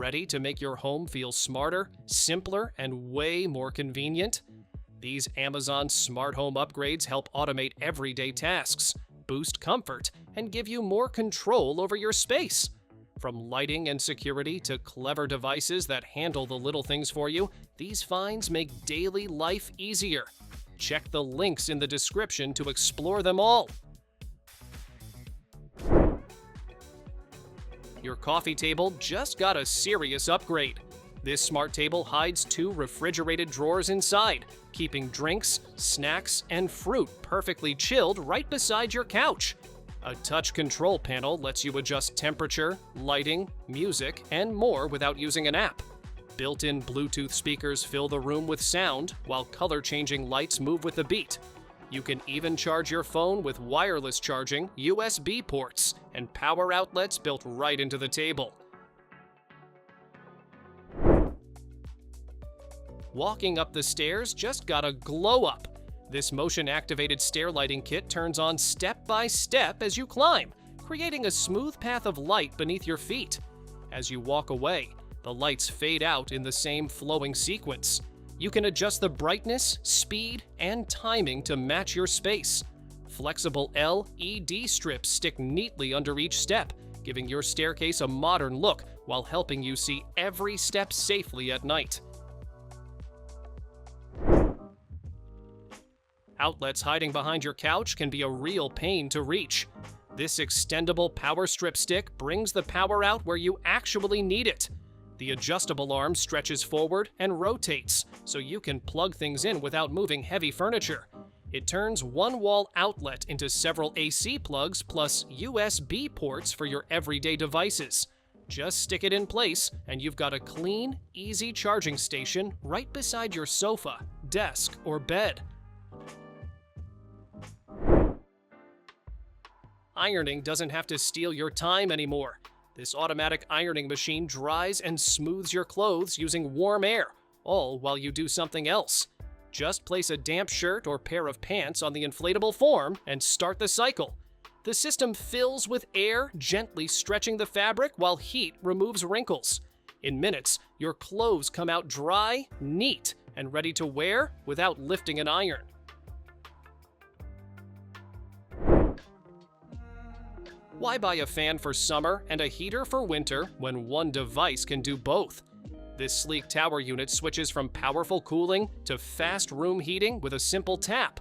Ready to make your home feel smarter, simpler, and way more convenient? These Amazon smart home upgrades help automate everyday tasks, boost comfort, and give you more control over your space. From lighting and security to clever devices that handle the little things for you, these finds make daily life easier. Check the links in the description to explore them all. Your coffee table just got a serious upgrade. This smart table hides 2 refrigerated drawers inside, keeping drinks, snacks, and fruit perfectly chilled right beside your couch. A touch control panel lets you adjust temperature, lighting, music, and more without using an app. Built-in Bluetooth speakers fill the room with sound, while color-changing lights move with the beat. You can even charge your phone with wireless charging, USB ports, and power outlets built right into the table. Walking up the stairs just got a glow up. This motion-activated stair lighting kit turns on step by step as you climb, creating a smooth path of light beneath your feet. As you walk away, the lights fade out in the same flowing sequence. You can adjust the brightness, speed, and timing to match your space. Flexible LED strips stick neatly under each step, giving your staircase a modern look while helping you see every step safely at night. Outlets hiding behind your couch can be a real pain to reach. This extendable power strip stick brings the power out where you actually need it. The adjustable arm stretches forward and rotates, so you can plug things in without moving heavy furniture. It turns one wall outlet into several AC plugs plus USB ports for your everyday devices. Just stick it in place, and you've got a clean, easy charging station right beside your sofa, desk, or bed. Ironing doesn't have to steal your time anymore. This automatic ironing machine dries and smooths your clothes using warm air, all while you do something else. Just place a damp shirt or pair of pants on the inflatable form and start the cycle. The system fills with air, gently stretching the fabric while heat removes wrinkles. In minutes, your clothes come out dry, neat, and ready to wear without lifting an iron. Why buy a fan for summer and a heater for winter when one device can do both? This sleek tower unit switches from powerful cooling to fast room heating with a simple tap.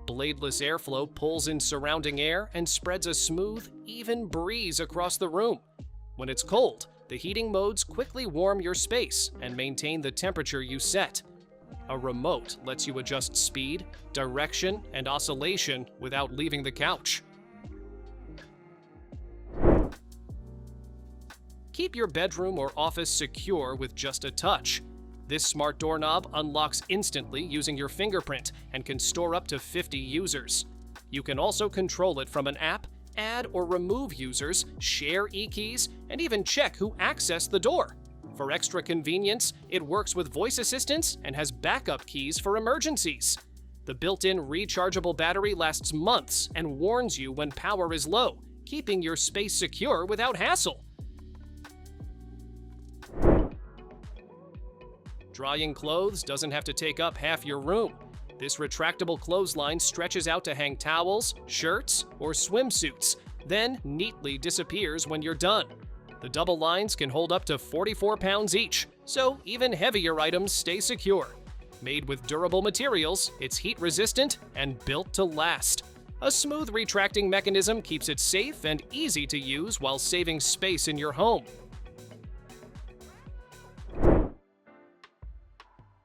Bladeless airflow pulls in surrounding air and spreads a smooth, even breeze across the room. When it's cold, the heating modes quickly warm your space and maintain the temperature you set. A remote lets you adjust speed, direction, and oscillation without leaving the couch. Keep your bedroom or office secure with just a touch. This smart doorknob unlocks instantly using your fingerprint and can store up to 50 users. You can also control it from an app, add or remove users, share e-keys, and even check who accessed the door. For extra convenience, it works with voice assistants and has backup keys for emergencies. The built-in rechargeable battery lasts months and warns you when power is low, keeping your space secure without hassle. Drying clothes doesn't have to take up half your room. This retractable clothesline stretches out to hang towels, shirts, or swimsuits, then neatly disappears when you're done. The double lines can hold up to 44 pounds each, so even heavier items stay secure. Made with durable materials, it's heat-resistant and built to last. A smooth retracting mechanism keeps it safe and easy to use while saving space in your home.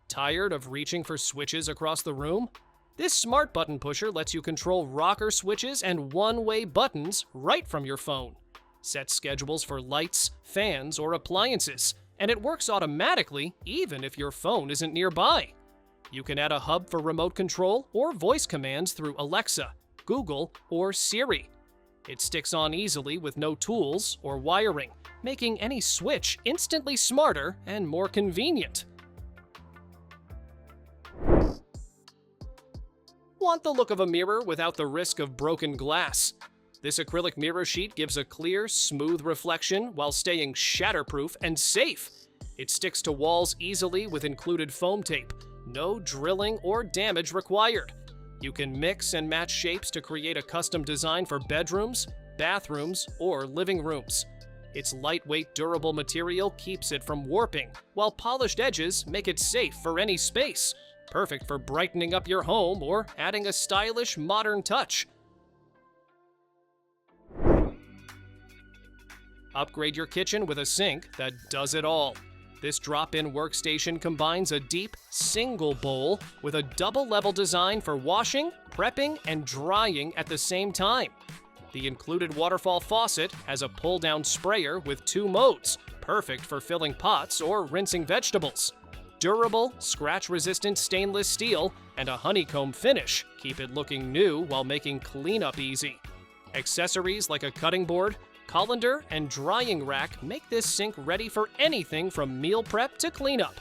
Tired of reaching for switches across the room? This smart button pusher lets you control rocker switches and one-way buttons right from your phone. Set schedules for lights, fans, or appliances, and it works automatically even if your phone isn't nearby. You can add a hub for remote control or voice commands through Alexa, Google, or Siri. It sticks on easily with no tools or wiring, making any switch instantly smarter and more convenient. Want the look of a mirror without the risk of broken glass? This acrylic mirror sheet gives a clear, smooth reflection while staying shatterproof and safe. It sticks to walls easily with included foam tape. No drilling or damage required. You can mix and match shapes to create a custom design for bedrooms, bathrooms, or living rooms. Its lightweight, durable material keeps it from warping, while polished edges make it safe for any space. Perfect for brightening up your home or adding a stylish, modern touch. Upgrade your kitchen with a sink that does it all. This drop-in workstation combines a deep, single bowl with a double-level design for washing, prepping, and drying at the same time. The included waterfall faucet has a pull-down sprayer with 2 modes, perfect for filling pots or rinsing vegetables. Durable, scratch-resistant stainless steel and a honeycomb finish keep it looking new while making cleanup easy. Accessories like a cutting board, colander, and drying rack make this sink ready for anything from meal prep to cleanup.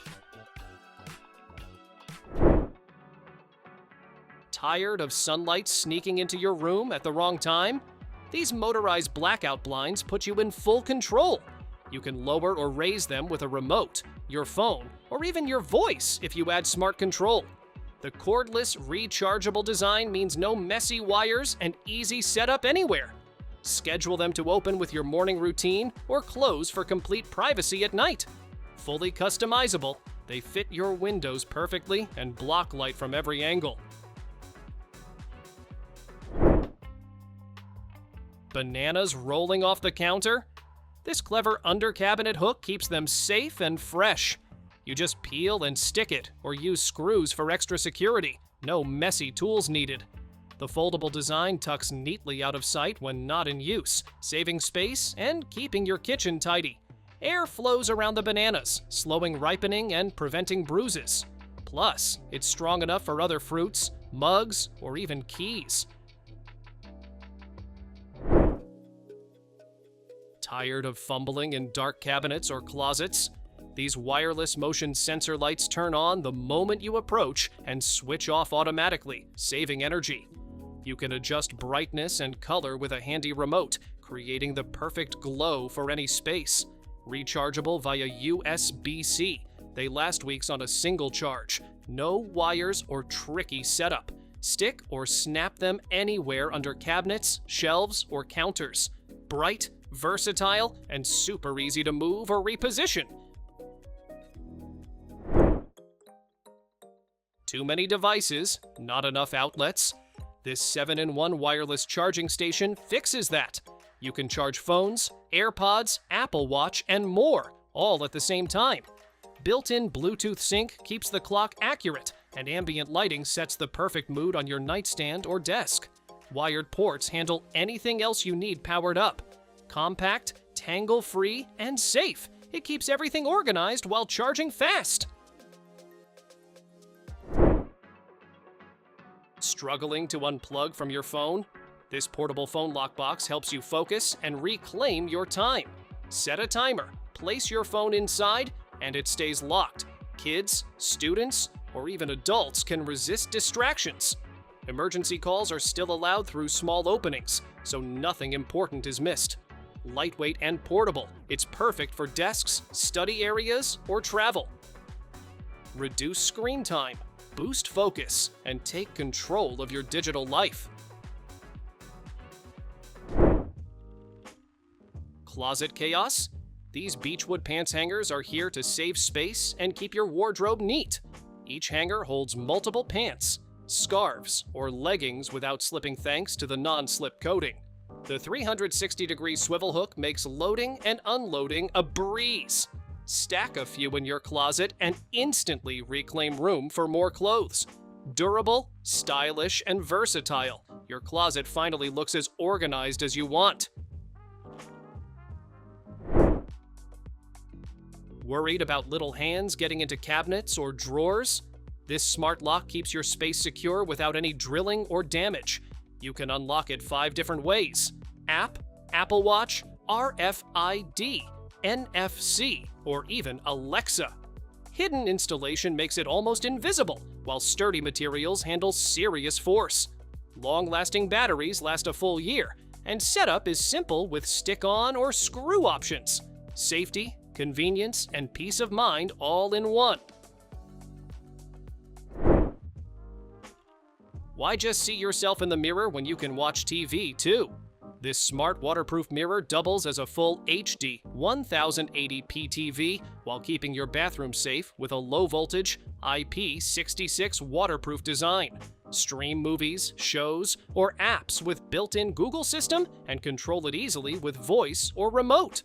Tired of sunlight sneaking into your room at the wrong time? These motorized blackout blinds put you in full control. You can lower or raise them with a remote, your phone, or even your voice if you add smart control. The cordless, rechargeable design means no messy wires and easy setup anywhere. Schedule them to open with your morning routine or close for complete privacy at night. Fully customizable, they fit your windows perfectly and block light from every angle. Bananas rolling off the counter? This clever under-cabinet hook keeps them safe and fresh. You just peel and stick it or use screws for extra security. No messy tools needed. The foldable design tucks neatly out of sight when not in use, saving space and keeping your kitchen tidy. Air flows around the bananas, slowing ripening and preventing bruises. Plus, it's strong enough for other fruits, mugs, or even keys. Tired of fumbling in dark cabinets or closets? These wireless motion sensor lights turn on the moment you approach and switch off automatically, saving energy. You can adjust brightness and color with a handy remote, creating the perfect glow for any space. Rechargeable via USB-C. They last weeks on a single charge. No wires or tricky setup. Stick or snap them anywhere under cabinets, shelves, or counters. Bright, versatile, and super easy to move or reposition. Too many devices, not enough outlets? This 7-in-1 wireless charging station fixes that. You can charge phones, AirPods, Apple Watch, and more, all at the same time. Built-in Bluetooth sync keeps the clock accurate, and ambient lighting sets the perfect mood on your nightstand or desk. Wired ports handle anything else you need powered up. Compact, tangle-free, and safe. It keeps everything organized while charging fast. Struggling to unplug from your phone? This portable phone lock box helps you focus and reclaim your time. Set a timer, place your phone inside, and it stays locked. Kids, students, or even adults can resist distractions. Emergency calls are still allowed through small openings, so nothing important is missed. Lightweight and portable, it's perfect for desks, study areas, or travel. Reduce screen time, boost focus, and take control of your digital life. Closet chaos? These beechwood pants hangers are here to save space and keep your wardrobe neat. Each hanger holds multiple pants, scarves, or leggings without slipping thanks to the non-slip coating. The 360-degree swivel hook makes loading and unloading a breeze. Stack a few in your closet and instantly reclaim room for more clothes. Durable, stylish, and versatile, your closet finally looks as organized as you want. Worried about little hands getting into cabinets or drawers? This smart lock keeps your space secure without any drilling or damage. You can unlock it 5 different ways: app, Apple Watch, RFID, NFC, or even Alexa. Hidden installation makes it almost invisible, while sturdy materials handle serious force. Long-lasting batteries last a full year, and setup is simple with stick-on or screw options. Safety, convenience, and peace of mind all in one. Why just see yourself in the mirror when you can watch TV too? This smart waterproof mirror doubles as a full HD 1080p TV while keeping your bathroom safe with a low-voltage IP66 waterproof design. Stream movies, shows, or apps with built-in Google system and control it easily with voice or remote.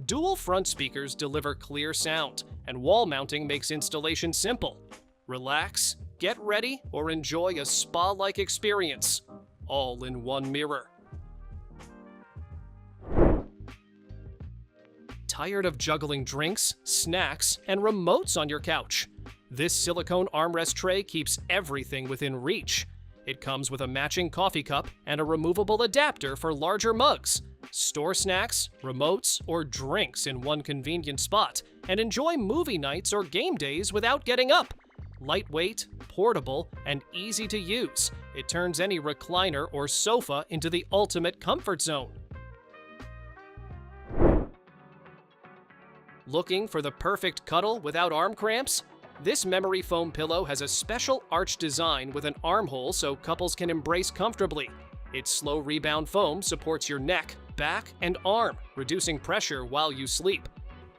Dual front speakers deliver clear sound, and wall mounting makes installation simple. Relax, get ready, or enjoy a spa-like experience, all in one mirror. Tired of juggling drinks, snacks, and remotes on your couch? This silicone armrest tray keeps everything within reach. It comes with a matching coffee cup and a removable adapter for larger mugs. Store snacks, remotes, or drinks in one convenient spot and enjoy movie nights or game days without getting up. Lightweight, portable, and easy to use, it turns any recliner or sofa into the ultimate comfort zone. Looking for the perfect cuddle without arm cramps? This memory foam pillow has a special arch design with an armhole so couples can embrace comfortably. Its slow rebound foam supports your neck, back, and arm, reducing pressure while you sleep.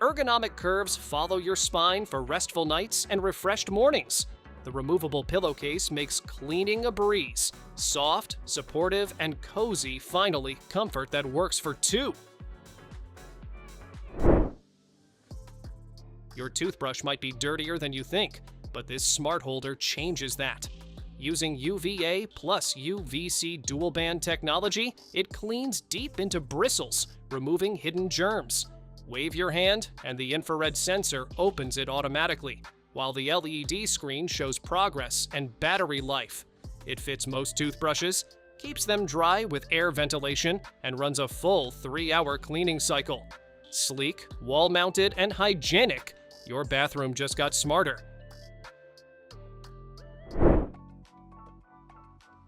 Ergonomic curves follow your spine for restful nights and refreshed mornings. The removable pillowcase makes cleaning a breeze. Soft, supportive, and cozy, finally, comfort that works for two. Your toothbrush might be dirtier than you think, but this smart holder changes that. Using UVA plus UVC dual band technology, it cleans deep into bristles, removing hidden germs. Wave your hand, and the infrared sensor opens it automatically, while the LED screen shows progress and battery life. It fits most toothbrushes, keeps them dry with air ventilation, and runs a full 3-hour cleaning cycle. Sleek, wall-mounted, and hygienic, your bathroom just got smarter.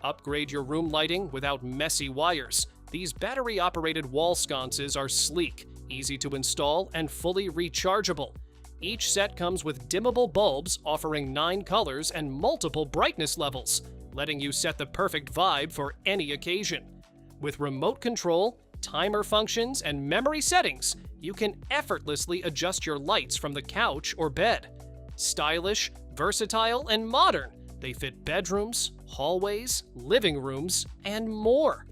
Upgrade your room lighting without messy wires. These battery-operated wall sconces are sleek, easy to install, and fully rechargeable. Each set comes with dimmable bulbs offering 9 colors and multiple brightness levels, letting you set the perfect vibe for any occasion. With remote control, timer functions, and memory settings, you can effortlessly adjust your lights from the couch or bed. Stylish, versatile, and modern, they fit bedrooms, hallways, living rooms, and more.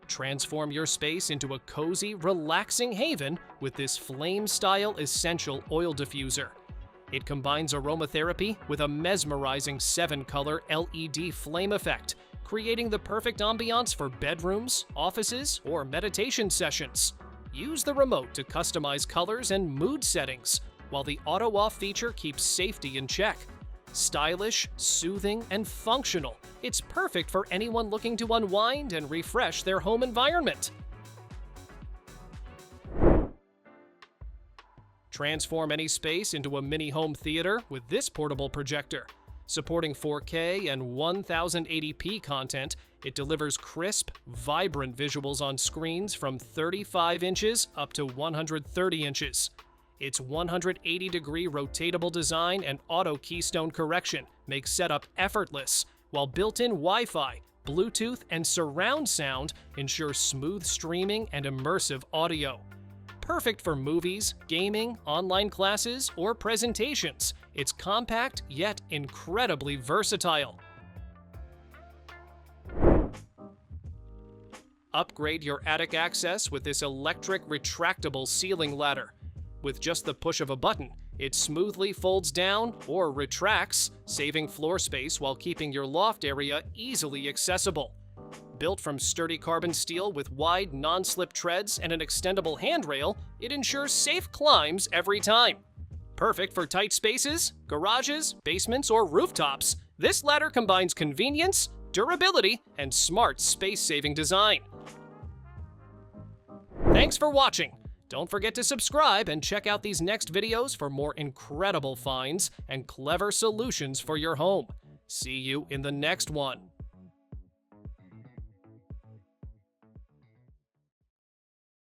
Transform your space into a cozy, relaxing haven with this flame-style essential oil diffuser. It combines aromatherapy with a mesmerizing 7-color LED flame effect, creating the perfect ambiance for bedrooms, offices, or meditation sessions. Use the remote to customize colors and mood settings, while the auto-off feature keeps safety in check. Stylish, soothing, and functional, it's perfect for anyone looking to unwind and refresh their home environment. Transform any space into a mini home theater with this portable projector. Supporting 4K and 1080p content, it delivers crisp, vibrant visuals on screens from 35 inches up to 130 inches. Its 180-degree rotatable design and auto keystone correction makes setup effortless, while built-in Wi-Fi, Bluetooth, and surround sound ensure smooth streaming and immersive audio. Perfect for movies, gaming, online classes, or presentations. It's compact yet incredibly versatile. Upgrade your attic access with this electric retractable ceiling ladder. With just the push of a button, it smoothly folds down or retracts, saving floor space while keeping your loft area easily accessible. Built from sturdy carbon steel with wide, non-slip treads and an extendable handrail, it ensures safe climbs every time. Perfect for tight spaces, garages, basements, or rooftops, this ladder combines convenience, durability, and smart space-saving design. Thanks for watching! Don't forget to subscribe and check out these next videos for more incredible finds and clever solutions for your home. See you in the next one.